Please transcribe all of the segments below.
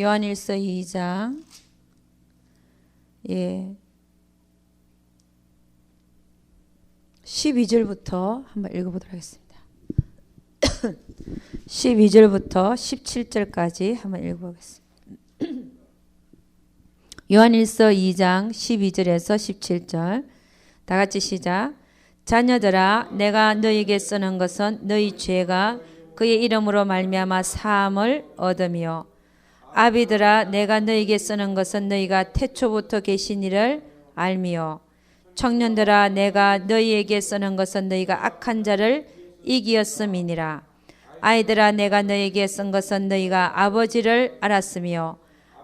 요한일서 2장 12절부터 한번 읽어보도록 하겠습니다. 12절부터 17절까지 한번 읽어보겠습니다. 요한일서 2장 12절에서 17절 다 같이 시작. 자녀들아 내가 너희에게 쓰는 것은 너희 죄가 그의 이름으로 말미암아 사함을 얻으며 아비들아 내가 너희에게 쓰는 것은 너희가 태초부터 계신 이를 알미요 청년들아 내가 너희에게 쓰는 것은 너희가 악한 자를 이기었음이니라. 아이들아 내가 너희에게 쓴 것은 너희가 아버지를 알았으며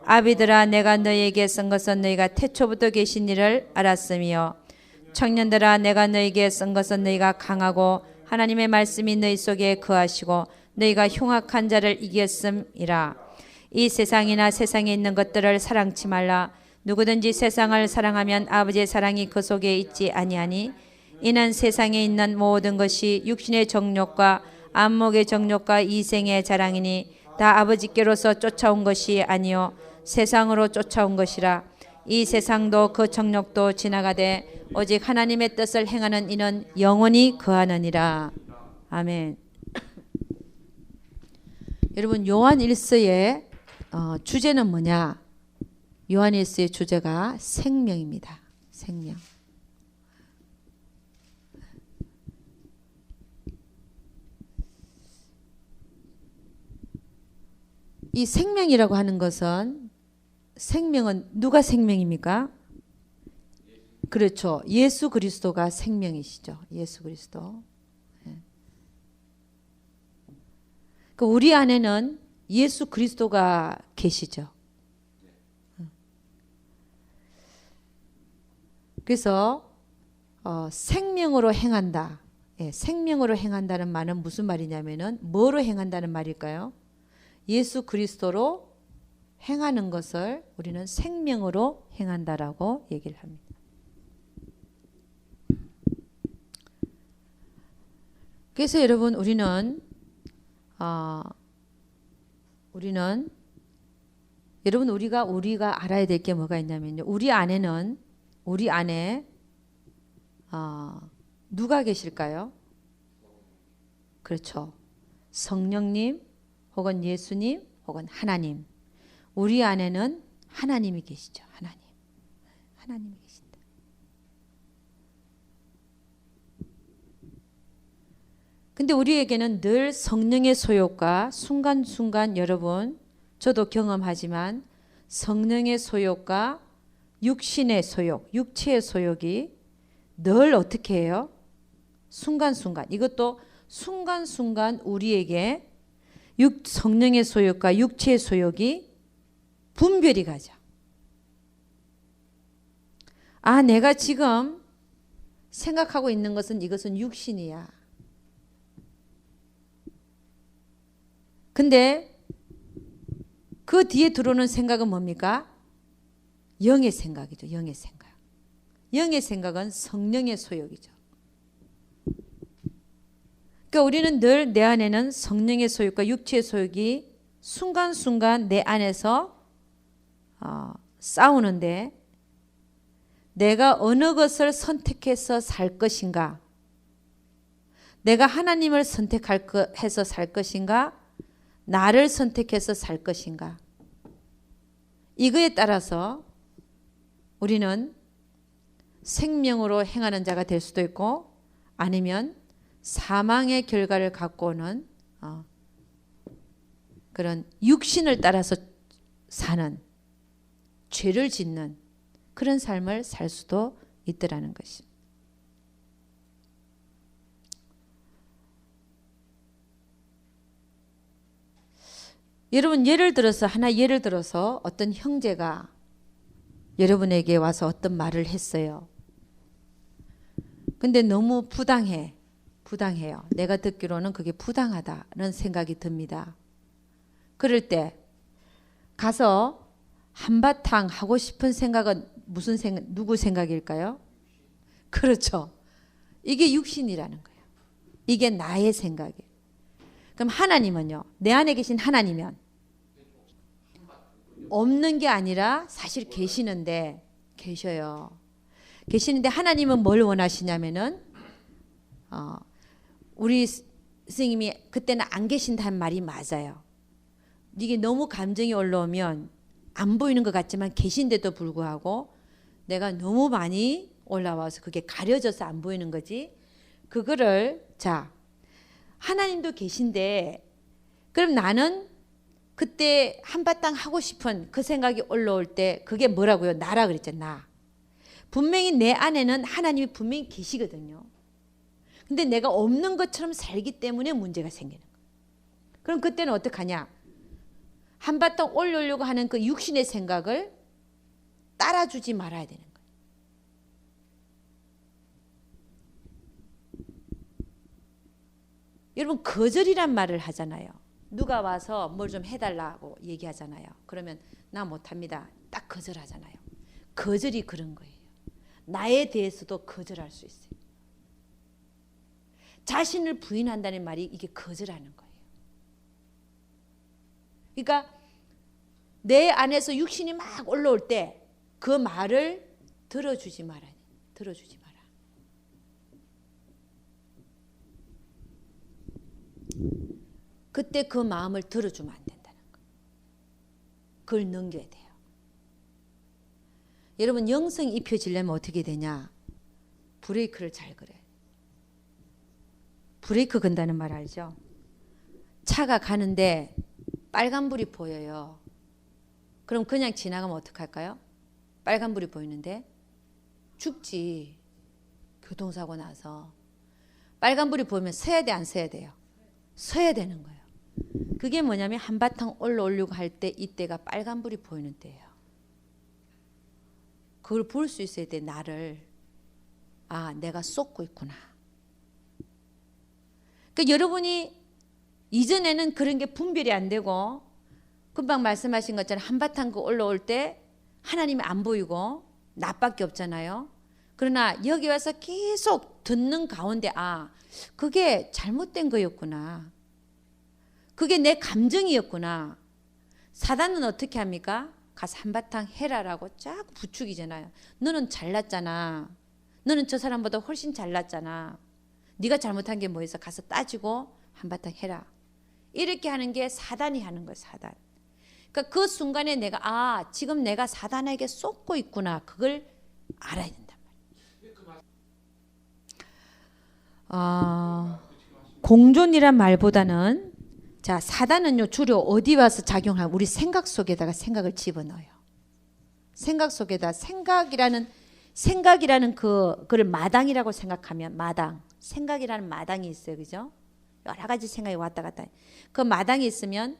아비들아 내가 너희에게 쓴 것은 너희가 태초부터 계신 이를 알았으며 청년들아 내가 너희에게 쓴 것은 너희가 강하고 하나님의 말씀이 너희 속에 거하시고 너희가 흉악한 자를 이겼음이라. 이 세상이나 세상에 있는 것들을 사랑치 말라. 누구든지 세상을 사랑하면 아버지의 사랑이 그 속에 있지 아니하니 이는 세상에 있는 모든 것이 육신의 정욕과 안목의 정욕과 이생의 자랑이니 다 아버지께로서 쫓아온 것이 아니요 세상으로 쫓아온 것이라. 이 세상도 그 정욕도 지나가되 오직 하나님의 뜻을 행하는 이는 영원히 거하느니라. 아멘. 여러분 요한일서의 주제는 뭐냐? 요한일서의 주제가 생명입니다. 생명. 이 생명이라고 하는 것은 생명은 누가 생명입니까? 그렇죠. 예수 그리스도가 생명이시죠. 예수 그리스도. 우리 안에는 예수 그리스도가 계시죠. 그래서 생명으로 행한다. 생명으로 행한다는 말은 무슨 말이냐면은 뭐로 행한다는 말일까요? 예수 그리스도로 행하는 것을 우리는 생명으로 행한다라고 얘기를 합니다. 그래서 여러분 우리는 여러분 우리가 알아야 될 게 뭐가 있냐면요. 우리 안에 누가 계실까요? 그렇죠. 성령님 혹은 예수님 혹은 하나님. 우리 안에는 하나님이 계시죠. 하나님이 계신다. 근데 우리에게는 늘 성령의 소욕과 순간순간 여러분 저도 경험하지만 성령의 소욕과 육신의 소욕, 육체의 소욕이 늘 어떻게 해요? 순간순간. 이것도 순간순간 우리에게 성령의 소욕과 육체의 소욕이 분별이 가죠. 아, 내가 지금 생각하고 있는 것은 이것은 육신이야. 근데 그 뒤에 들어오는 생각은 뭡니까? 영의 생각이죠. 영의 생각. 영의 생각은 성령의 소욕이죠. 그러니까 우리는 늘 내 안에는 성령의 소욕과 육체의 소욕이 순간순간 내 안에서 싸우는데 내가 어느 것을 선택해서 살 것인가? 내가 하나님을 선택해서 살 것인가? 나를 선택해서 살 것인가? 이거에 따라서 우리는 생명으로 행하는 자가 될 수도 있고 아니면 사망의 결과를 갖고 오는 그런 육신을 따라서 사는 죄를 짓는 그런 삶을 살 수도 있더라는 것입니다. 여러분 예를 들어서 어떤 형제가 여러분에게 와서 어떤 말을 했어요. 근데 너무 부당해요. 내가 듣기로는 그게 부당하다는 생각이 듭니다. 그럴 때 가서 한바탕 하고 싶은 생각은 누구 생각일까요? 그렇죠. 이게 육신이라는 거예요. 이게 나의 생각이에요. 그럼 하나님은요? 내 안에 계신 하나님은 없는 게 아니라 사실 계셔요. 계시는데 하나님은 뭘 원하시냐면은 우리 스님이 그때는 안 계신다는 말이 맞아요. 이게 너무 감정이 올라오면 안 보이는 것 같지만 계신데도 불구하고 내가 너무 많이 올라와서 그게 가려져서 안 보이는 거지. 그거를 자 하나님도 계신데 그럼 나는 그때 한바탕 하고 싶은 그 생각이 올라올 때 그게 뭐라고요? 나라 그랬잖아. 나. 분명히 내 안에는 하나님이 분명히 계시거든요. 근데 내가 없는 것처럼 살기 때문에 문제가 생기는 거예요. 그럼 그때는 어떡하냐? 한바탕 올리려고 하는 그 육신의 생각을 따라주지 말아야 되는 거예요. 여러분 거절이란 말을 하잖아요. 누가 와서 뭘 좀 해달라고 얘기하잖아요. 그러면 나 못합니다. 딱 거절하잖아요. 거절이 그런 거예요. 나에 대해서도 거절할 수 있어요. 자신을 부인한다는 말이 이게 거절하는 거예요. 그러니까 내 안에서 육신이 막 올라올 때 그 말을 들어주지 마라. 들어주지 마라. 그때 그 마음을 들어주면 안 된다는 거예요. 그걸 넘겨야 돼요. 여러분 영성 입혀지려면 어떻게 되냐? 브레이크를 잘 걸어요. 브레이크 건다는 말 알죠? 차가 가는데 빨간불이 보여요. 그럼 그냥 지나가면 어떡할까요? 빨간불이 보이는데 죽지. 교통사고 나서. 빨간불이 보이면 서야 돼, 안 서야 돼요? 서야 되는 거예요. 그게 뭐냐면 한바탕 올라오려고 할 때 이때가 빨간불이 보이는 때예요. 그걸 볼 수 있어야 돼. 나를. 아, 내가 쏟고 있구나. 그러니까 여러분이 이전에는 그런 게 분별이 안 되고 금방 말씀하신 것처럼 한바탕 그 올라올 때 하나님이 안 보이고 나밖에 없잖아요. 그러나 여기 와서 계속 듣는 가운데 아, 그게 잘못된 거였구나. 그게 내 감정이었구나. 사단은 어떻게 합니까? 가서 한바탕 해라라고 쫙 부추기잖아요. 너는 잘났잖아. 너는 저 사람보다 훨씬 잘났잖아. 네가 잘못한 게 뭐 있어? 가서 따지고 한바탕 해라. 이렇게 하는 게 사단이 하는 거예요. 사단. 그러니까 그 순간에 내가 아 지금 내가 사단에게 쏟고 있구나. 그걸 알아야 된단 말이에요. 공존이란 말보다는 자 사단은요 주로 어디 와서 작용하면 우리 생각 속에다가 생각을 집어넣어요. 생각 속에다 생각이라는 그를 마당이라고 생각하면 마당 생각이라는 마당이 있어요. 그죠? 여러 가지 생각이 왔다 갔다. 그 마당이 있으면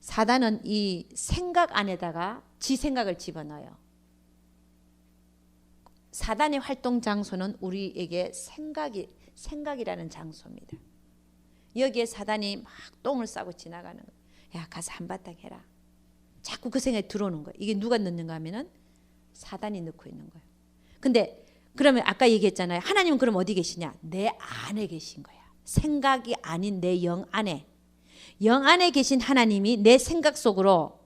사단은 이 생각 안에다가 지 생각을 집어넣어요. 사단의 활동 장소는 우리에게 생각이라는 장소입니다. 여기에 사단이 막 똥을 싸고 지나가는 거예요. 야 가서 한바탕 해라. 자꾸 그 생각이 들어오는 거예요. 이게 누가 넣는가 하면은 사단이 넣고 있는 거예요. 근데 그러면 아까 얘기했잖아요. 하나님은 그럼 어디 계시냐? 내 안에 계신 거야. 생각이 아닌 내 영 안에. 영 안에 계신 하나님이 내 생각 속으로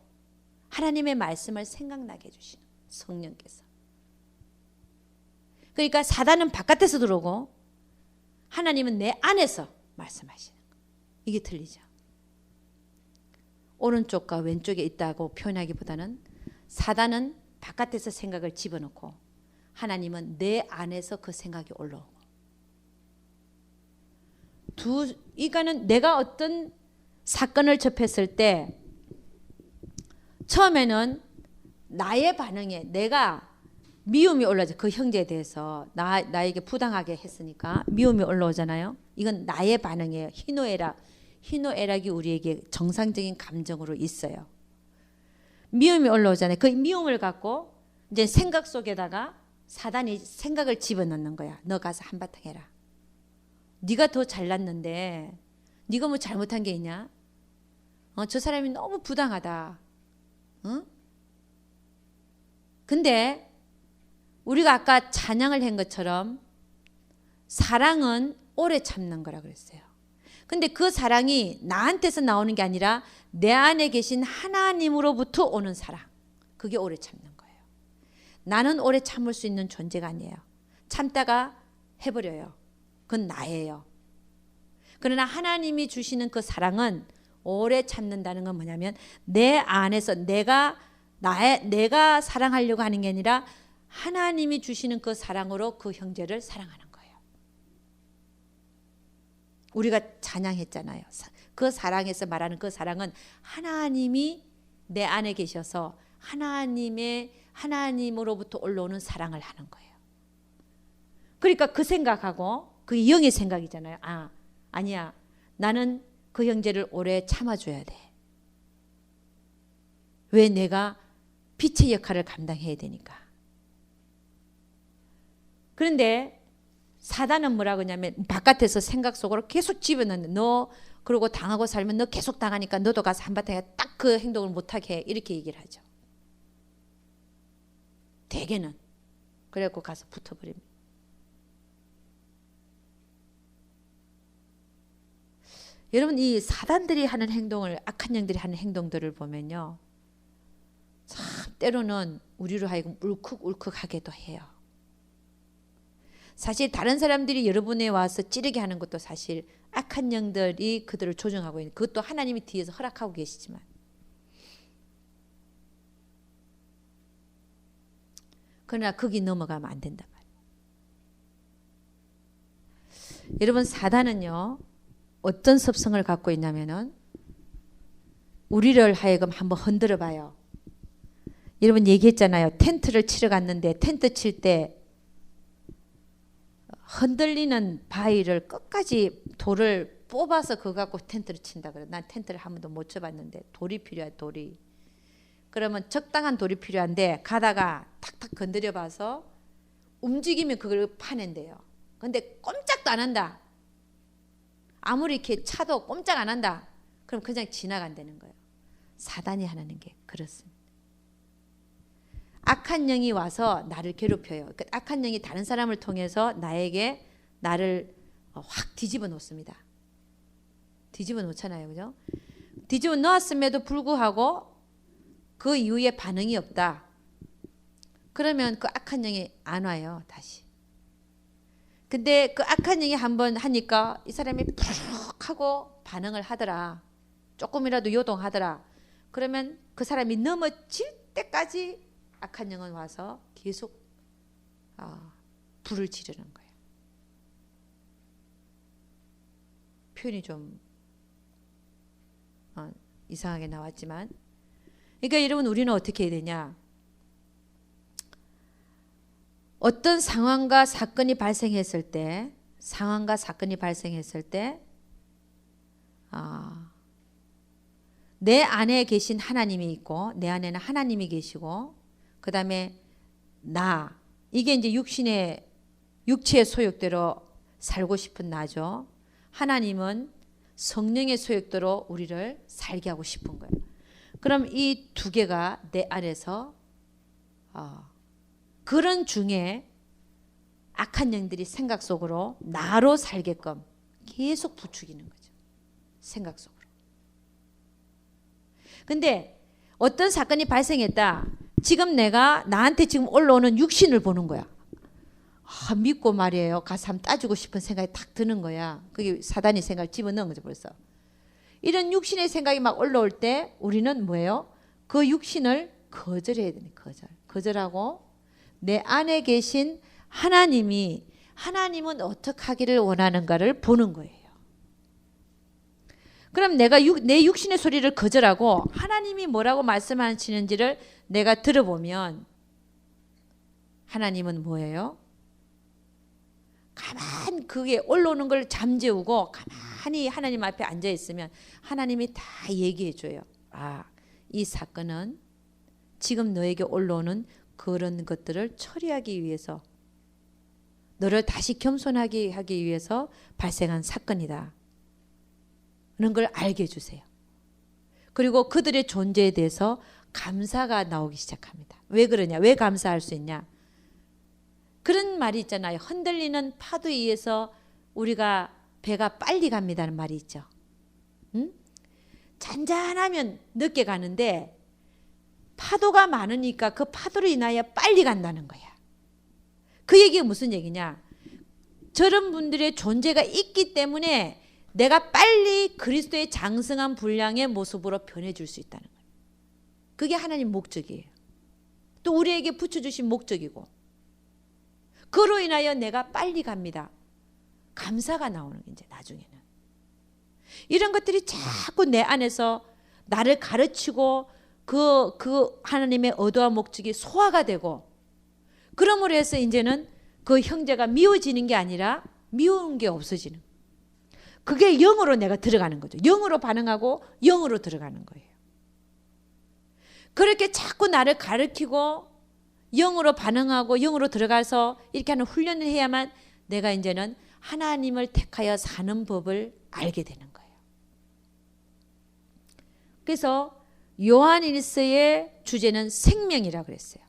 하나님의 말씀을 생각나게 해주시는 성령께서. 그러니까 사단은 바깥에서 들어오고 하나님은 내 안에서 말씀하시는 거예요. 이게 틀리죠. 오른쪽과 왼쪽에 있다고 표현하기보다는 사단은 바깥에서 생각을 집어넣고 하나님은 내 안에서 그 생각이 올라오고 이거는 내가 어떤 사건을 접했을 때 처음에는 나의 반응에 내가 미움이 올라오죠. 그 형제에 대해서 나에게 부당하게 했으니까 미움이 올라오잖아요. 이건 나의 반응이에요. 희노애락이 우리에게 정상적인 감정으로 있어요. 미움이 올라오잖아요. 그 미움을 갖고 이제 생각 속에다가 사단이 생각을 집어넣는 거야. 너 가서 한바탕 해라. 네가 더 잘났는데 네가 뭐 잘못한 게 있냐? 저 사람이 너무 부당하다. 근데 우리가 아까 찬양을 한 것처럼 사랑은 오래 참는 거라 그랬어요. 근데 그 사랑이 나한테서 나오는 게 아니라 내 안에 계신 하나님으로부터 오는 사랑. 그게 오래 참는 거예요. 나는 오래 참을 수 있는 존재가 아니에요. 참다가 해버려요. 그건 나예요. 그러나 하나님이 주시는 그 사랑은 오래 참는다는 건 뭐냐면 내 안에서 내가 사랑하려고 하는 게 아니라 하나님이 주시는 그 사랑으로 그 형제를 사랑하는 거예요. 우리가 찬양했잖아요. 그 사랑에서 말하는 그 사랑은 하나님이 내 안에 계셔서 하나님으로부터 올라오는 사랑을 하는 거예요. 그러니까 그 생각하고 그 영의 생각이잖아요. 아니야. 나는 그 형제를 오래 참아줘야 돼. 왜? 내가 빛의 역할을 감당해야 되니까. 그런데 사단은 뭐라고 하냐면 바깥에서 생각 속으로 계속 집어넣는 너 그러고 당하고 살면 너 계속 당하니까 너도 가서 한바탕에 딱 그 행동을 못하게 해. 이렇게 얘기를 하죠. 대개는. 그래갖고 가서 붙어버립니다. 여러분 이 사단들이 하는 행동을 악한 영들이 하는 행동들을 보면요. 참 때로는 우리로 하여금 울컥울컥하게도 해요. 사실 다른 사람들이 여러분에 와서 찌르게 하는 것도 사실 악한 영들이 그들을 조종하고 있는 그것도 하나님이 뒤에서 허락하고 계시지만 그러나 거기 넘어가면 안 된단 말이에요. 여러분 사단은요. 어떤 습성을 갖고 있냐면은 우리를 하여금 한번 흔들어 봐요. 여러분 얘기했잖아요. 텐트를 치러 갔는데 텐트 칠 때 흔들리는 바위를 끝까지 돌을 뽑아서 그거 갖고 텐트를 친다 그래. 난 텐트를 한 번도 못 쳐봤는데 돌이 필요해. 돌이. 그러면 적당한 돌이 필요한데 가다가 탁탁 건드려 봐서 움직이면 그걸 파낸대요. 근데 꼼짝도 안 한다. 아무리 이렇게 차도 꼼짝 안 한다. 그럼 그냥 지나간다는 거예요. 사단이 하는 게 그렇습니다. 악한 영이 와서 나를 괴롭혀요. 그 악한 영이 다른 사람을 통해서 나를 확 뒤집어 놓습니다. 뒤집어 놓잖아요. 그죠? 뒤집어 놓았음에도 불구하고 그 이후에 반응이 없다. 그러면 그 악한 영이 안 와요. 다시. 근데 그 악한 영이 한번 하니까 이 사람이 푹 하고 반응을 하더라. 조금이라도 요동하더라. 그러면 그 사람이 넘어질 때까지 악한 영은 와서 계속 불을 지르는 거예요. 표현이 좀 이상하게 나왔지만 그러니까 여러분 우리는 어떻게 해야 되냐. 어떤 상황과 사건이 발생했을 때 내 안에 계신 하나님이 있고 내 안에는 하나님이 계시고 그 다음에 이게 이제 육체의 소욕대로 살고 싶은 나죠. 하나님은 성령의 소욕대로 우리를 살게 하고 싶은 거예요. 그럼 이 두 개가 내 안에서 그런 중에 악한 영들이 생각 속으로 나로 살게끔 계속 부추기는 거죠. 생각 속으로. 근데 어떤 사건이 발생했다. 지금 내가 나한테 지금 올라오는 육신을 보는 거야. 믿고 말이에요. 가서 한번 따지고 싶은 생각이 딱 드는 거야. 그게 사단이 생각을 집어넣은 거죠 벌써. 이런 육신의 생각이 막 올라올 때 우리는 뭐예요? 그 육신을 거절해야 되는 거절하고 내 안에 계신 하나님은 어떻게 하기를 원하는가를 보는 거예요. 그럼 내가 내 육신의 소리를 거절하고 하나님이 뭐라고 말씀하시는지를 내가 들어보면 하나님은 뭐예요? 가만 그게 올라오는 걸 잠재우고 가만히 하나님 앞에 앉아 있으면 하나님이 다 얘기해 줘요. 이 사건은 지금 너에게 올라오는 그런 것들을 처리하기 위해서 너를 다시 겸손하게 하기 위해서 발생한 사건이다. 그런 걸 알게 해주세요. 그리고 그들의 존재에 대해서 감사가 나오기 시작합니다. 왜 그러냐? 왜 감사할 수 있냐? 그런 말이 있잖아요. 흔들리는 파도에 의해서 우리가 배가 빨리 갑니다는 말이 있죠. 잔잔하면 늦게 가는데 파도가 많으니까 그 파도로 인하여 빨리 간다는 거야. 그 얘기가 무슨 얘기냐? 저런 분들의 존재가 있기 때문에 내가 빨리 그리스도의 장성한 분량의 모습으로 변해줄 수 있다는 거예요. 그게 하나님 목적이에요. 또 우리에게 붙여주신 목적이고, 그로 인하여 내가 빨리 갑니다. 감사가 나오는 게 이제 나중에는. 이런 것들이 자꾸 내 안에서 나를 가르치고 그 하나님의 의도와 목적이 소화가 되고, 그러므로 해서 이제는 그 형제가 미워지는 게 아니라 미운 게 없어지는, 그게 영으로 내가 들어가는 거죠. 영으로 반응하고 영으로 들어가는 거예요. 그렇게 자꾸 나를 가르치고 영으로 반응하고 영으로 들어가서 이렇게 하는 훈련을 해야만 내가 이제는 하나님을 택하여 사는 법을 알게 되는 거예요. 그래서 요한일서의 주제는 생명이라고 그랬어요.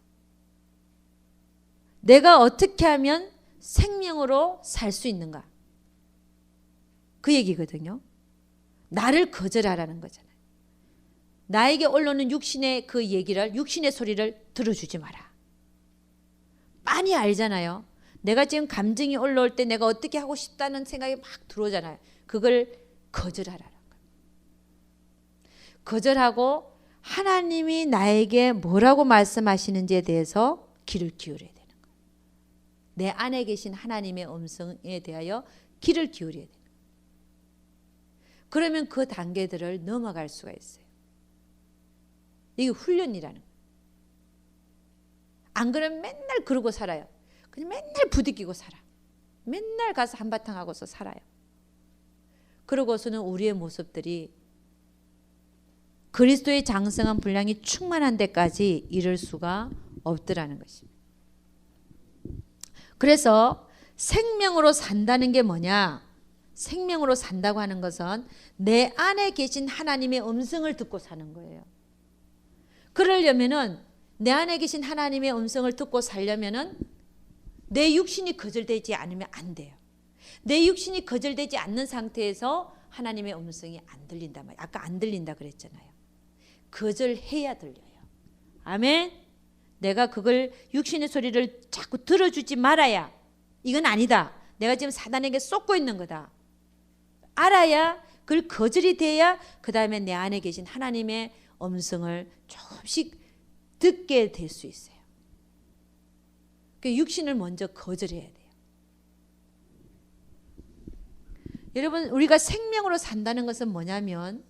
내가 어떻게 하면 생명으로 살 수 있는가? 그 얘기거든요. 나를 거절하라는 거잖아요. 나에게 올라오는 육신의 그 얘기를, 육신의 소리를 들어주지 마라. 빤히 알잖아요. 내가 지금 감정이 올라올 때 내가 어떻게 하고 싶다는 생각이 막 들어오잖아요. 그걸 거절하라는 거예요. 거절하고 하나님이 나에게 뭐라고 말씀하시는지에 대해서 귀를 기울여야 되는 거예요. 내 안에 계신 하나님의 음성에 대하여 귀를 기울여야 되는 거예요. 그러면 그 단계들을 넘어갈 수가 있어요. 이게 훈련이라는 거예요. 안 그러면 맨날 그러고 살아요. 그냥 맨날 부딪히고 살아. 맨날 가서 한바탕 하고서 살아요. 그러고서는 우리의 모습들이 그리스도의 장성한 분량이 충만한 데까지 이를 수가 없더라는 것입니다. 그래서 생명으로 산다는 게 뭐냐? 생명으로 산다고 하는 것은 내 안에 계신 하나님의 음성을 듣고 사는 거예요. 그러려면은 내 안에 계신 하나님의 음성을 듣고 살려면은 내 육신이 거절되지 않으면 안 돼요. 내 육신이 거절되지 않는 상태에서 하나님의 음성이 안 들린단 말이에요. 아까 안 들린다 그랬잖아요. 거절해야 들려요. 아멘. 내가 그걸 육신의 소리를 자꾸 들어주지 말아야, 이건 아니다, 내가 지금 사단에게 쏟고 있는 거다, 알아야, 그걸 거절이 돼야 그 다음에 내 안에 계신 하나님의 음성을 조금씩 듣게 될 수 있어요. 그 육신을 먼저 거절해야 돼요. 여러분, 우리가 생명으로 산다는 것은 뭐냐면,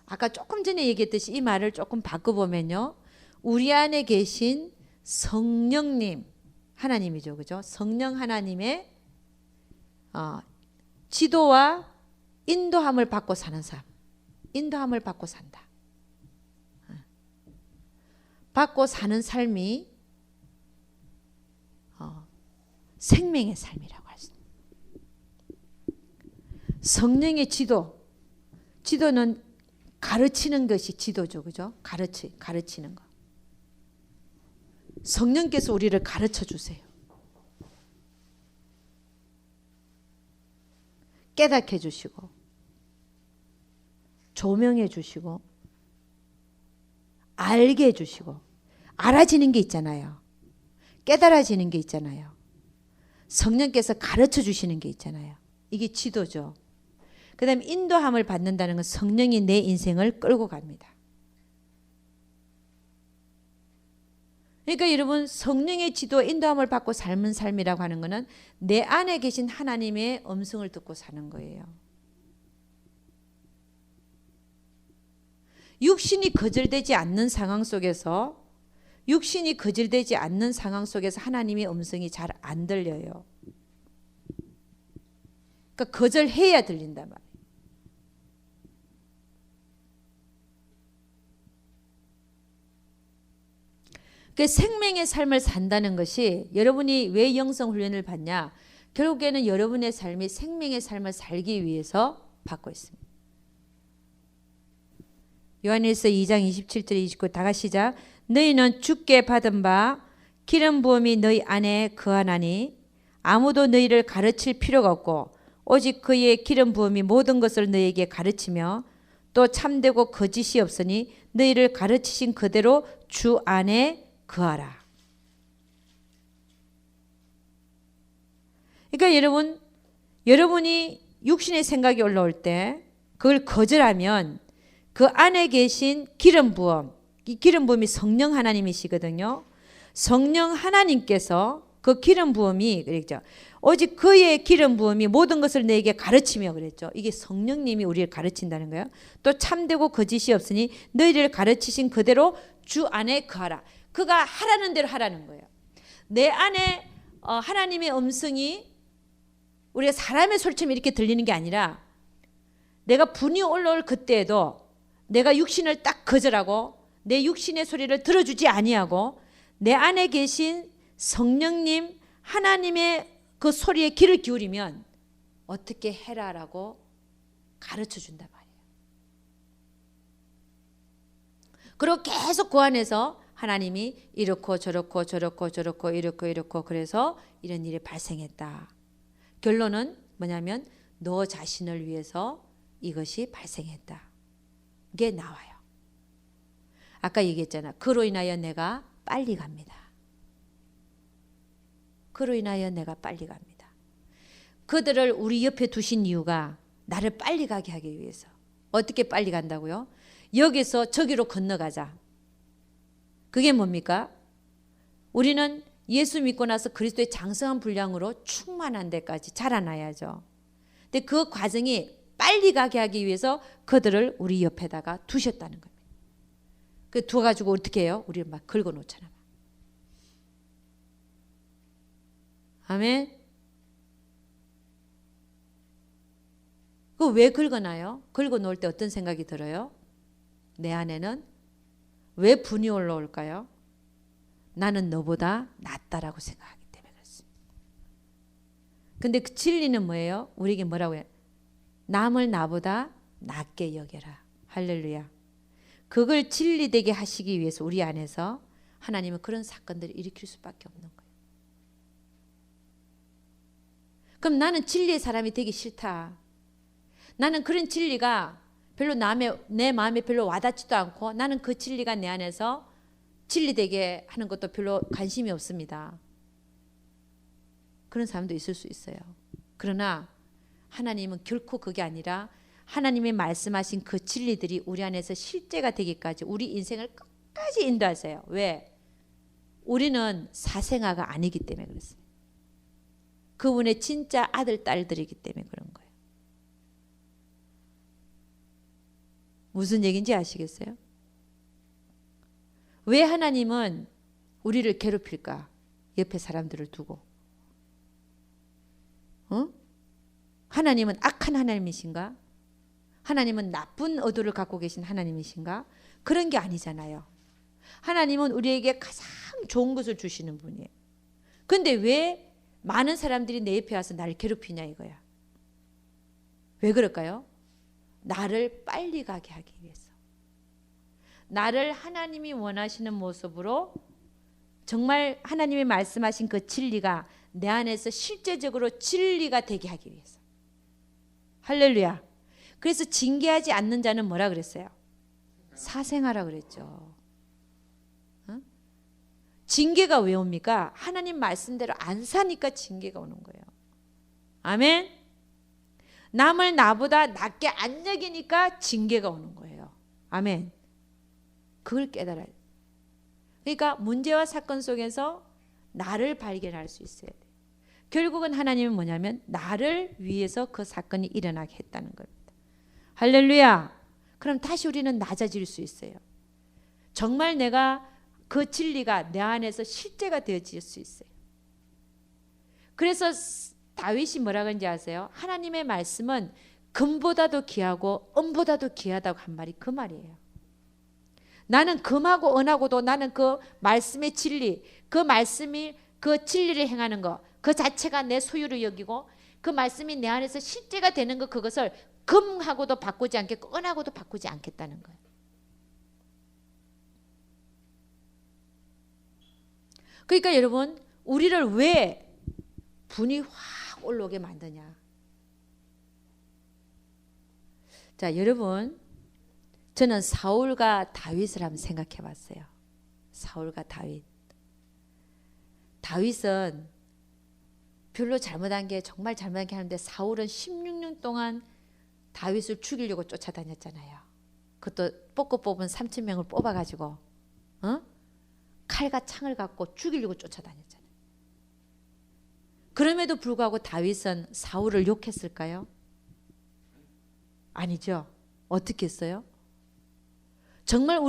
아까 조금 전에 얘기했듯이 이 말을 조금 바꿔보면요, 우리 안에 계신 성령님, 하나님이죠, 그죠? 성령 하나님의 지도와 인도함을 받고 사는 삶, 인도함을 받고 산다. 받고 사는 삶이 생명의 삶이라고 할 수 있습니다. 성령의 지도는 가르치는 것이 지도죠, 그죠? 가르치는 거. 성령께서 우리를 가르쳐 주세요. 깨닫게 해주시고, 조명해 주시고, 알게 해주시고, 알아지는 게 있잖아요. 깨달아지는 게 있잖아요. 성령께서 가르쳐 주시는 게 있잖아요. 이게 지도죠. 그 다음에 인도함을 받는다는 건 성령이 내 인생을 끌고 갑니다. 그러니까 여러분, 성령의 지도, 인도함을 받고 삶은 삶이라고 하는 것은 내 안에 계신 하나님의 음성을 듣고 사는 거예요. 육신이 거절되지 않는 상황 속에서, 육신이 거절되지 않는 상황 속에서 하나님의 음성이 잘 안 들려요. 그러니까 거절해야 들린단 말이에요. 그 생명의 삶을 산다는 것이, 여러분이 왜 영성 훈련을 받냐? 결국에는 여러분의 삶이 생명의 삶을 살기 위해서 받고 있습니다. 요한일서 2장 27절 29 다 같이 시작. 너희는 주께 받은 바 기름 부음이 너희 안에 거하나니 아무도 너희를 가르칠 필요가 없고 오직 그의 기름 부음이 모든 것을 너희에게 가르치며 또 참되고 거짓이 없으니 너희를 가르치신 그대로 주 안에 거하라. 그러니까 여러분이 육신의 생각이 올라올 때 그걸 거절하면 그 안에 계신 기름 부음, 이 기름 부음이 성령 하나님이시거든요. 성령 하나님께서 그 기름 부음이 그랬죠. 오직 그의 기름 부음이 모든 것을 내게 가르치며 그랬죠. 이게 성령님이 우리를 가르친다는 거예요. 또 참되고 거짓이 없으니 너희를 가르치신 그대로 주 안에 거하라. 그가 하라는 대로 하라는 거예요. 내 안에 하나님의 음성이 우리가 사람의 소리처럼 이렇게 들리는 게 아니라 내가 분이 올라올 그때에도 내가 육신을 딱 거절하고 내 육신의 소리를 들어주지 아니하고 내 안에 계신 성령님 하나님의 그 소리에 귀를 기울이면 어떻게 해라라고 가르쳐준단 말이에요. 그리고 계속 그 안에서 하나님이 이렇고 저렇고 이렇고 그래서 이런 일이 발생했다. 결론은 뭐냐면 너 자신을 위해서 이것이 발생했다. 이게 나와요. 아까 얘기했잖아. 그로 인하여 내가 빨리 갑니다. 그로 인하여 내가 빨리 갑니다. 그들을 우리 옆에 두신 이유가 나를 빨리 가게 하기 위해서. 어떻게 빨리 간다고요? 여기서 저기로 건너가자. 그게 뭡니까? 우리는 예수 믿고 나서 그리스도의 장성한 분량으로 충만한 데까지 자라나야죠. 근데 그 과정이 빨리 가게 하기 위해서 그들을 우리 옆에다가 두셨다는 겁니다. 그 두어가지고 어떻게 해요? 우리를 막 긁어놓잖아. 아멘. 그 왜 긁어놔요? 긁어놓을 때 어떤 생각이 들어요? 내 안에는 왜 분이 올라올까요? 나는 너보다 낫다라고 생각하기 때문에 그렇습니다. 근데 그 진리는 뭐예요? 우리에게 뭐라고 해요? 남을 나보다 낫게 여겨라. 할렐루야. 그걸 진리되게 하시기 위해서 우리 안에서 하나님은 그런 사건들을 일으킬 수밖에 없는 거예요. 그럼 나는 진리의 사람이 되기 싫다. 나는 그런 진리가 별로 내 마음에 별로 와닿지도 않고 나는 그 진리가 내 안에서 진리되게 하는 것도 별로 관심이 없습니다. 그런 사람도 있을 수 있어요. 그러나 하나님은 결코 그게 아니라 하나님이 말씀하신 그 진리들이 우리 안에서 실제가 되기까지 우리 인생을 끝까지 인도하세요. 왜? 우리는 사생아가 아니기 때문에 그렇습니다. 그분의 진짜 아들, 딸들이기 때문에 그런 거예요. 무슨 얘기인지 아시겠어요? 왜 하나님은 우리를 괴롭힐까? 옆에 사람들을 두고. 하나님은 악한 하나님이신가? 하나님은 나쁜 의도를 갖고 계신 하나님이신가? 그런 게 아니잖아요. 하나님은 우리에게 가장 좋은 것을 주시는 분이에요. 그런데 왜 많은 사람들이 내 옆에 와서 나를 괴롭히냐 이거야. 왜 그럴까요? 나를 빨리 가게 하기 위해서. 나를 하나님이 원하시는 모습으로 정말 하나님이 말씀하신 그 진리가 내 안에서 실제적으로 진리가 되게 하기 위해서. 할렐루야. 그래서 징계하지 않는 자는 뭐라 그랬어요? 사생아라 그랬죠. 징계가 왜 옵니까? 하나님 말씀대로 안 사니까 징계가 오는 거예요. 아멘. 남을 나보다 낫게 안 여기니까 징계가 오는 거예요. 아멘. 그걸 깨달아야 돼요. 그러니까 문제와 사건 속에서 나를 발견할 수 있어야 돼요. 결국은 하나님은 뭐냐면 나를 위해서 그 사건이 일어나게 했다는 겁니다. 할렐루야. 그럼 다시 우리는 낮아질 수 있어요. 정말 내가 그 진리가 내 안에서 실제가 되어질 수 있어요. 그래서 다윗이 뭐라고 하는지 아세요? 하나님의 말씀은 금보다도 귀하고 은보다도 귀하다고 한 말이 그 말이에요. 나는 금하고 은하고도 나는 그 말씀의 진리, 그 말씀이 그 진리를 행하는 것, 그 자체가 내 소유로 여기고 그 말씀이 내 안에서 실제가 되는 것, 그것을 금하고도 바꾸지 않겠고 은하고도 바꾸지 않겠다는 거예요. 그러니까 여러분, 우리를 왜 분이 확 올라오게 만드냐? 자, 여러분, 저는 사울과 다윗을 한번 생각해 봤어요. 사울과 다윗. 다윗은 별로 잘못한 게 정말 잘못한 게 하는데 사울은 16년 동안 다윗을 죽이려고 쫓아다녔잖아요. 그것도 뽑은 3,000명을 뽑아가지고 칼과 창을 갖고 죽이려고 쫓아다녔잖아요. 그럼에도 불구하고 다윗은 사울을 욕했을까요? 아니죠. 어떻게 했어요? 정말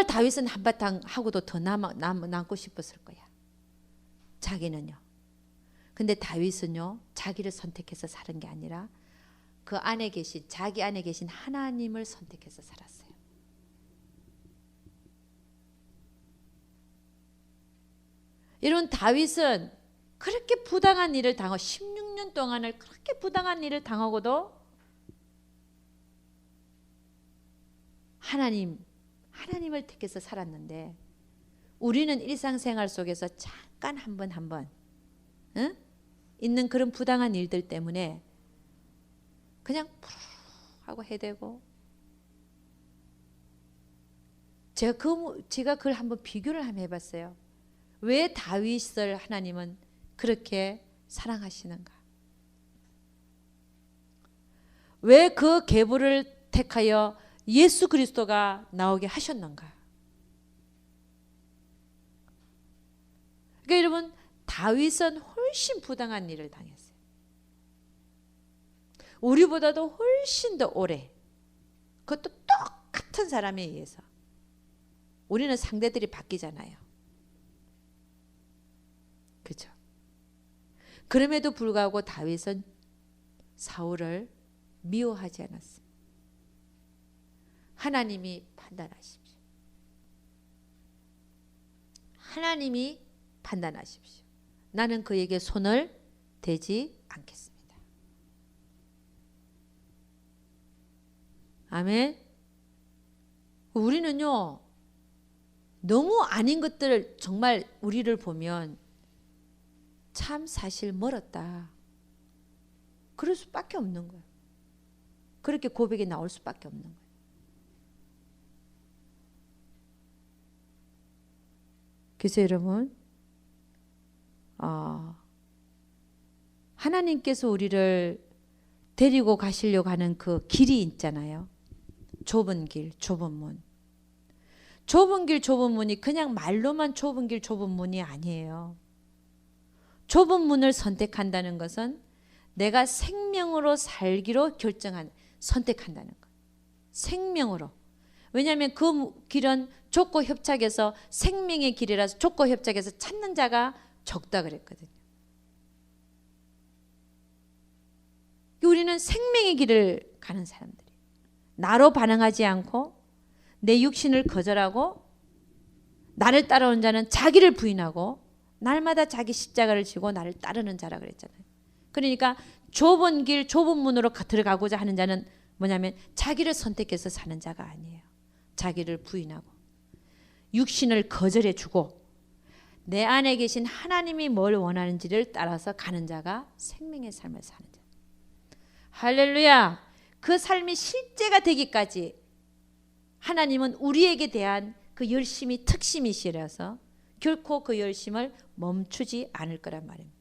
다윗은 한바탕 하고도 더 남고 싶었을 거야. 자기는요. 근데 다윗은요, 자기를 선택해서 사는 게 아니라 자기 안에 계신 하나님을 선택해서 살았어요. 이런 다윗은 그렇게 부당한 일을 당하고 16년 동안을 그렇게 부당한 일을 당하고도 하나님을 택해서 살았는데 우리는 일상생활 속에서 잠깐 한 번 있는 그런 부당한 일들 때문에 그냥 하고 해대고 제가 그걸 한번 비교를 한번 해봤어요. 왜 다윗을 하나님은 그렇게 사랑하시는가? 왜 그 계보를 택하여 예수 그리스도가 나오게 하셨는가? 그러니까 여러분, 다윗은 훨씬 부당한 일을 당했어요. 우리보다도 훨씬 더 오래. 그것도 똑같은 사람에 의해서. 우리는 상대들이 바뀌잖아요. 그렇죠? 그럼에도 불구하고 다윗은 사울을 미워하지 않았습니다. 하나님이 판단하십시오. 하나님이 판단하십시오. 나는 그에게 손을 대지 않겠습니다. 아멘. 우리는요, 너무 아닌 것들을 정말 우리를 보면 참 사실 멀었다. 그럴 수밖에 없는 거예요. 그렇게 고백이 나올 수밖에 없는 거예요. 그래서 여러분, 하나님께서 우리를 데리고 가시려고 하는 그 길이 있잖아요. 좁은 길, 좁은 문. 좁은 길, 좁은 문이 그냥 말로만 좁은 길, 좁은 문이 아니에요. 좁은 문을 선택한다는 것은 내가 생명으로 살기로 선택한다는 것. 생명으로. 왜냐하면 그 길은 좁고 협착해서 생명의 길이라서 좁고 협착해서 찾는 자가 적다 그랬거든요. 우리는 생명의 길을 가는 사람들이 나로 반응하지 않고 내 육신을 거절하고 나를 따라온 자는 자기를 부인하고 날마다 자기 십자가를 지고 나를 따르는 자라 그랬잖아요. 그러니까 좁은 길, 좁은 문으로 들어가고자 하는 자는 뭐냐면 자기를 선택해서 사는 자가 아니에요. 자기를 부인하고 육신을 거절해주고 내 안에 계신 하나님이 뭘 원하는지를 따라서 가는 자가 생명의 삶을 사는 자. 할렐루야. 그 삶이 실제가 되기까지 하나님은 우리에게 대한 그 열심이 특심이시라서 결코 그 열심을 멈추지 않을 거란 말입니다.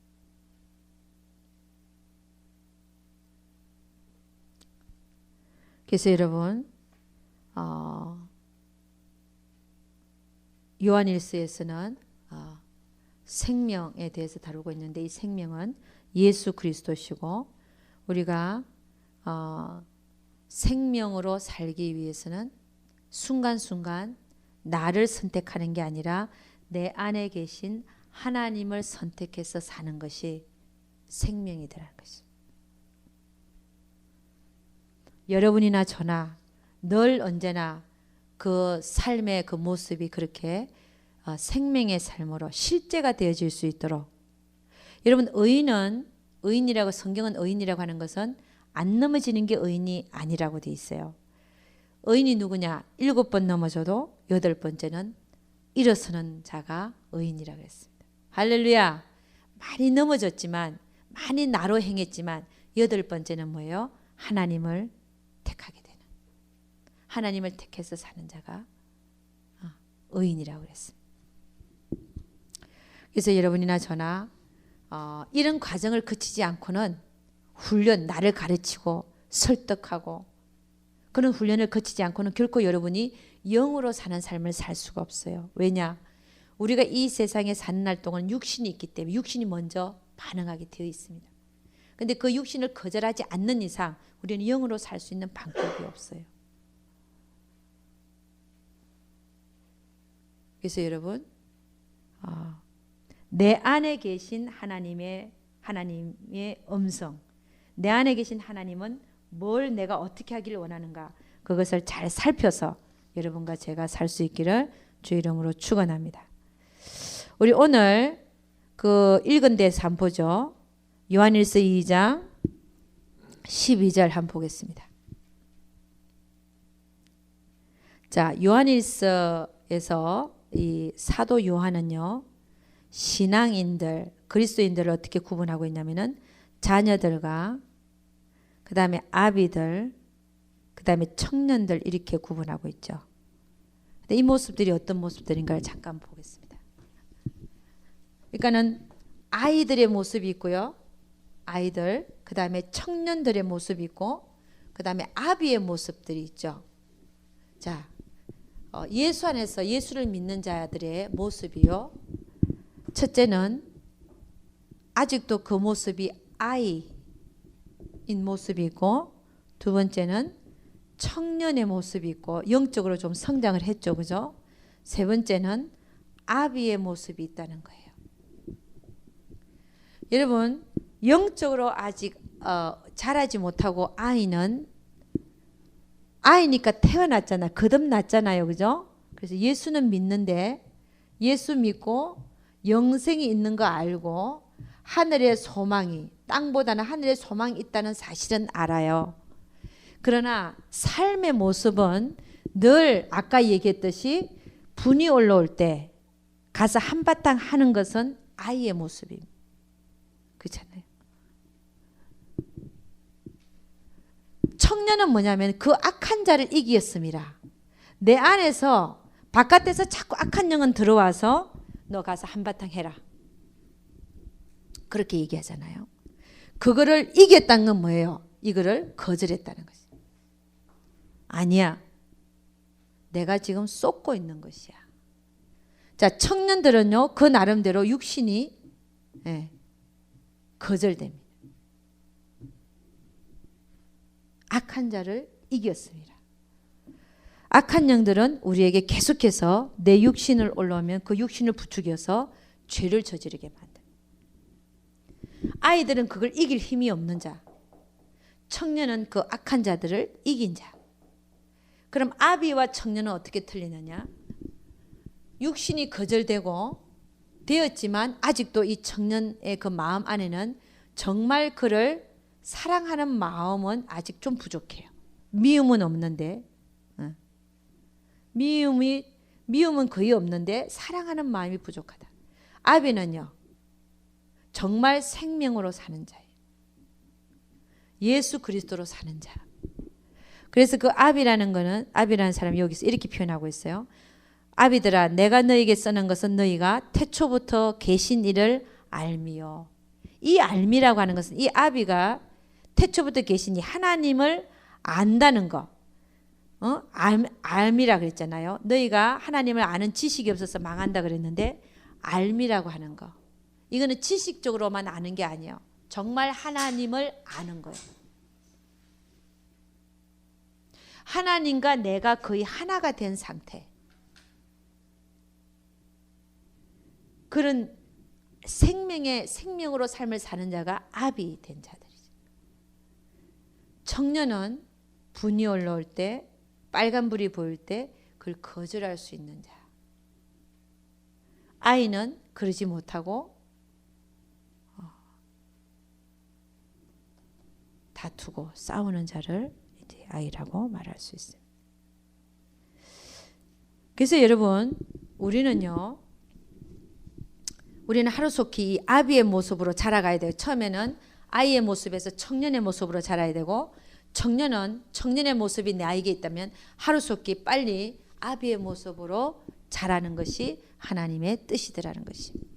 그래서 여러분, 요한일서에서는 생명에 대해서 다루고 있는데 이 생명은 예수 그리스도시고 우리가 생명으로 살기 위해서는 순간순간 나를 선택하는 게 아니라 내 안에 계신 하나님을 선택해서 사는 것이 생명이더라는 것입니다. 여러분이나 저나 늘 언제나 그 삶의 그 모습이 그렇게 생명의 삶으로 실제가 되어질 수 있도록 여러분 의인이라고 성경은 의인이라고 하는 것은 안 넘어지는 게 의인이 아니라고 돼 있어요. 의인이 누구냐? 7번 넘어져도 8번째는 일어서는 자가 의인이라고 했습니다. 할렐루야. 많이 넘어졌지만 많이 나로 행했지만 8번째는 뭐예요? 하나님을 택하게 하나님을 택해서 사는 자가 의인이라고 그랬습니다. 그래서 여러분이나 저나 이런 과정을 거치지 않고는 훈련, 나를 가르치고 설득하고 그런 훈련을 거치지 않고는 결코 여러분이 영으로 사는 삶을 살 수가 없어요. 왜냐? 우리가 이 세상에 사는 날 동안 육신이 있기 때문에 육신이 먼저 반응하게 되어 있습니다. 그런데 그 육신을 거절하지 않는 이상 우리는 영으로 살 수 있는 방법이 없어요. 그래서 여러분, 내 안에 계신 하나님의 음성, 내 안에 계신 하나님은 뭘 내가 어떻게 하기를 원하는가, 그것을 잘 살펴서 여러분과 제가 살 수 있기를 주 이름으로 축원합니다. 우리 오늘 그 읽은 데서 한번 보죠. 요한일서 2장 12절 한번 보겠습니다. 자, 요한일서에서 이 사도 요한은요, 신앙인들, 그리스도인들을 어떻게 구분하고 있냐면은 자녀들과 그 다음에 아비들, 그 다음에 청년들 이렇게 구분하고 있죠. 근데 이 모습들이 어떤 모습들인가를 잠깐 보겠습니다. 그러니까는 아이들의 모습이 있고요. 아이들, 그 다음에 청년들의 모습이 있고, 그 다음에 아비의 모습들이 있죠. 자, 예수 안에서 예수를 믿는 자들의 모습이요. 첫째는 아직도 그 모습이 아이인 모습이 있고, 두 번째는 청년의 모습이 있고 영적으로 좀 성장을 했죠, 그죠? 세 번째는 아비의 모습이 있다는 거예요. 여러분, 영적으로 아직 자라지 못하고 아이니까 태어났잖아요. 거듭났잖아요, 그죠? 그래서 예수는 믿는데 예수 믿고 영생이 있는 거 알고 하늘의 소망이, 땅보다는 하늘의 소망이 있다는 사실은 알아요. 그러나 삶의 모습은 늘 아까 얘기했듯이 분이 올라올 때 가서 한바탕 하는 것은 아이의 모습입니다. 그렇잖아요. 청년은 뭐냐면 그 악한 자를 이기었습니다. 내 안에서 바깥에서 자꾸 악한 영은 들어와서 너 가서 한바탕 해라. 그렇게 얘기하잖아요. 그거를 이겼다는 건 뭐예요? 이거를 거절했다는 거지. 아니야. 내가 지금 쏟고 있는 것이야. 자, 청년들은요, 그 나름대로 육신이 거절됩니다. 악한 자를 이겼습니다. 악한 영들은 우리에게 계속해서 내 육신을 올라오면 그 육신을 부추겨서 죄를 저지르게 만듭니다. 아이들은 그걸 이길 힘이 없는 자, 청년은 그 악한 자들을 이긴 자. 그럼 아비와 청년은 어떻게 틀리느냐? 육신이 거절되고 되었지만 아직도 이 청년의 그 마음 안에는 정말 그를 사랑하는 마음은 아직 좀 부족해요. 미움은 없는데, 미움은 거의 없는데 사랑하는 마음이 부족하다. 아비는요, 정말 생명으로 사는 자예요. 예수 그리스도로 사는 자. 그래서 그 아비라는 사람이 여기서 이렇게 표현하고 있어요. 아비들아, 내가 너에게 쓰는 것은 너희가 태초부터 계신 이를 알미요. 이 알미라고 하는 것은 이 아비가 태초부터 계신 이 하나님을 안다는 거. 알미라 그랬잖아요. 너희가 하나님을 아는 지식이 없어서 망한다 그랬는데 알미라고 하는 거. 이거는 지식적으로만 아는 게 아니에요. 정말 하나님을 아는 거예요. 하나님과 내가 거의 하나가 된 상태. 그런 생명으로 삶을 사는 자가 아비 된 자들이죠. 청년은 분이 올라올 때, 빨간불이 보일 때 그걸 거절할 수 있는 자. 아이는 그러지 못하고 다투고 싸우는 자를 이제 아이라고 말할 수 있습니다. 그래서 여러분, 우리는 하루속히 이 아비의 모습으로 자라가야 돼요. 처음에는 아이의 모습에서 청년의 모습으로 자라야 되고, 청년은 청년의 모습이 나에게 있다면 하루속히 빨리 아비의 모습으로 자라는 것이 하나님의 뜻이더라는 것입니다.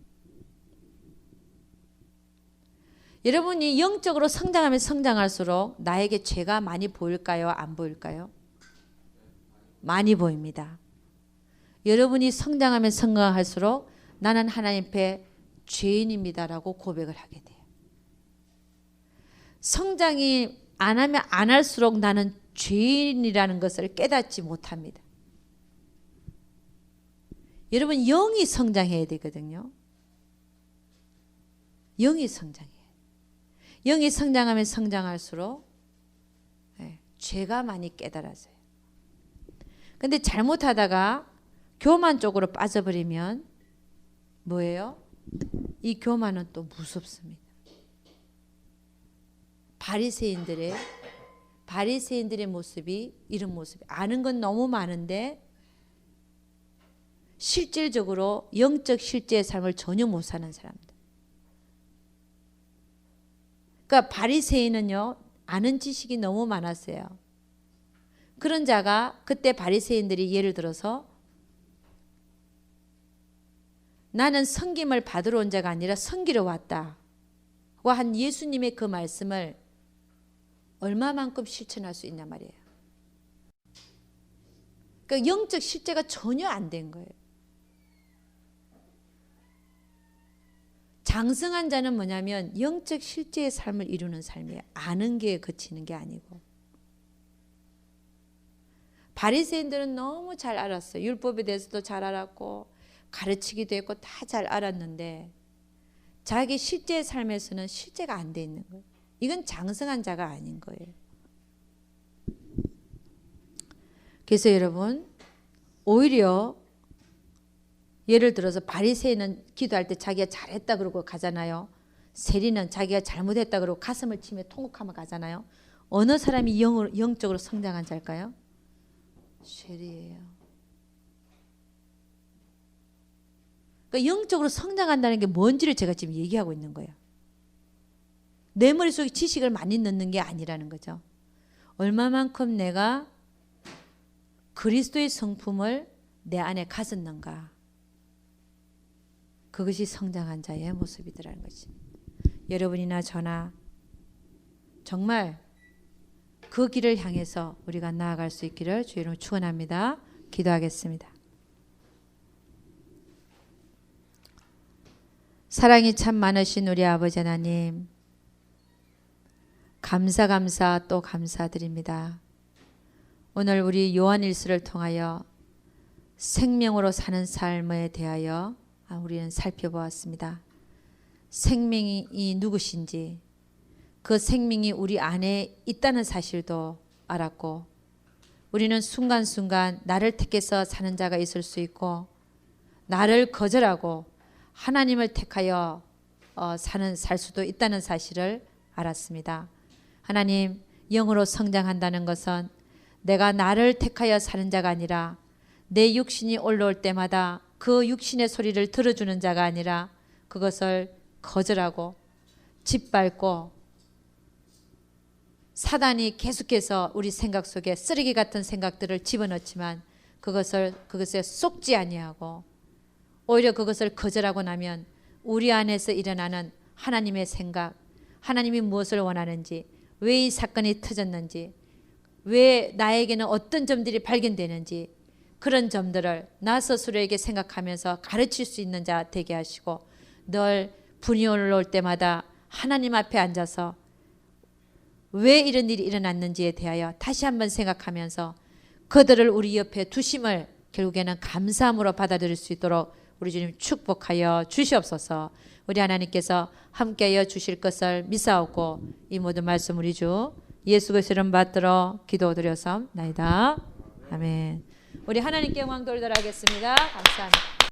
여러분이 영적으로 성장하면 성장할수록 나에게 죄가 많이 보일까요? 안 보일까요? 많이 보입니다. 여러분이 성장하면 성장할수록 나는 하나님 앞에 죄인입니다라고 고백을 하게 돼요. 성장이 안 하면 안 할수록 나는 죄인이라는 것을 깨닫지 못합니다. 여러분 영이 성장해야 되거든요. 영이 성장해야 돼요. 영이 성장하면 성장할수록 죄가 많이 깨달아져요. 근데 잘못하다가 교만 쪽으로 빠져버리면 뭐예요? 이 교만은 또 무섭습니다. 바리새인들의 모습이 이런 모습이 아는 건 너무 많은데 실질적으로 영적 실제의 삶을 전혀 못 사는 사람들. 그러니까 바리새인은요 아는 지식이 너무 많았어요. 그런 자가 그때 바리새인들이 예를 들어서 나는 섬김을 받으러 온 자가 아니라 섬기러 왔다. 한 예수님의 그 말씀을 얼마만큼 실천할 수 있냐 말이에요. 그러니까 영적 실제가 전혀 안 된 거예요. 장성한 자는 뭐냐면 영적 실제의 삶을 이루는 삶이에요. 아는 게 그치는 게 아니고. 바리새인들은 너무 잘 알았어요. 율법에 대해서도 잘 알았고 가르치기도 했고 다 잘 알았는데 자기 실제의 삶에서는 실제가 안 돼 있는 거예요. 이건 장성한 자가 아닌 거예요. 그래서 여러분 오히려 예를 들어서 바리새인은 기도할 때 자기가 잘했다 그러고 가잖아요. 세리는 자기가 잘못했다 그러고 가슴을 치며 통곡하며 가잖아요. 어느 사람이 영적으로 성장한 자일까요? 세리예요. 그러니까 영적으로 성장한다는 게 뭔지를 제가 지금 얘기하고 있는 거예요. 내 머릿속에 지식을 많이 넣는 게 아니라는 거죠. 얼마만큼 내가 그리스도의 성품을 내 안에 가졌는가. 그것이 성장한 자의 모습이더라는 것이. 여러분이나 저나 정말 그 길을 향해서 우리가 나아갈 수 있기를 주의 이름으로 축원합니다. 기도하겠습니다. 사랑이 참 많으신 우리 아버지 하나님, 감사 또 감사드립니다. 오늘 우리 요한일서를 통하여 생명으로 사는 삶에 대하여 우리는 살펴보았습니다. 생명이 누구신지, 그 생명이 우리 안에 있다는 사실도 알았고, 우리는 순간순간 나를 택해서 사는 자가 있을 수 있고, 나를 거절하고 하나님을 택하여 살 수도 있다는 사실을 알았습니다. 하나님, 영으로 성장한다는 것은 내가 나를 택하여 사는 자가 아니라 내 육신이 올라올 때마다 그 육신의 소리를 들어주는 자가 아니라 그것을 거절하고 짓밟고 사단이 계속해서 우리 생각 속에 쓰레기 같은 생각들을 집어넣지만 그것에 쏙지 아니하고 오히려 그것을 거절하고 나면 우리 안에서 일어나는 하나님의 생각, 하나님이 무엇을 원하는지, 왜 이 사건이 터졌는지, 왜 나에게는 어떤 점들이 발견되는지 그런 점들을 나 스스로에게 생각하면서 가르칠 수 있는 자 되게 하시고, 늘 분이 올라올 때마다 하나님 앞에 앉아서 왜 이런 일이 일어났는지에 대하여 다시 한번 생각하면서 그들을 우리 옆에 두심을 결국에는 감사함으로 받아들일 수 있도록 우리 주님 축복하여 주시옵소서. 우리 하나님께서 함께하여 주실 것을 믿사옵고 이 모든 말씀 우리 주 예수 그리스도 이름 받들어 기도드려서나이다. 아멘. 우리 하나님께 영광 돌도록 하겠습니다. 감사합니다.